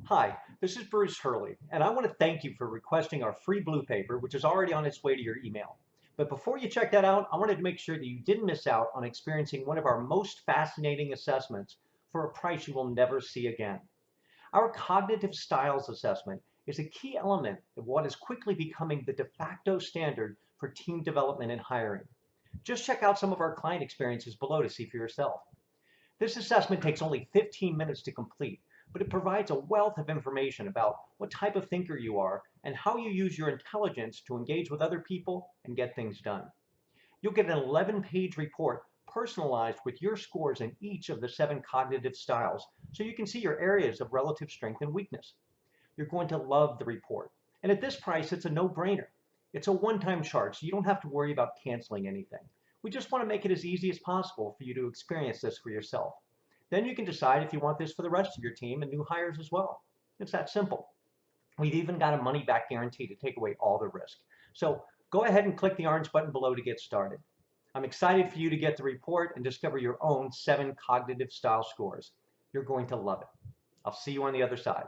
Hi, this is Bruce Hurley, and I want to thank you for requesting our free blue paper, which is already on its way to your email. But before you check that out, I wanted to make sure that you didn't miss out on experiencing one of our most fascinating assessments for a price you will never see again. Our cognitive styles assessment is a key element of what is quickly becoming the de facto standard for team development and hiring. Just check out some of our client experiences below to see for yourself. This assessment takes only 15 minutes to complete, but it provides a wealth of information about what type of thinker you are and how you use your intelligence to engage with other people and get things done. You'll get an 11-page report personalized with your scores in each of the 7 cognitive styles so you can see your areas of relative strength and weakness. You're going to love the report. And at this price, it's a no-brainer. It's a one-time charge, so you don't have to worry about canceling anything. We just want to make it as easy as possible for you to experience this for yourself. Then you can decide if you want this for the rest of your team and new hires as well. It's that simple. We've even got a money-back guarantee to take away all the risk. So go ahead and click the orange button below to get started. I'm excited for you to get the report and discover your own 7 cognitive style scores. You're going to love it. I'll see you on the other side.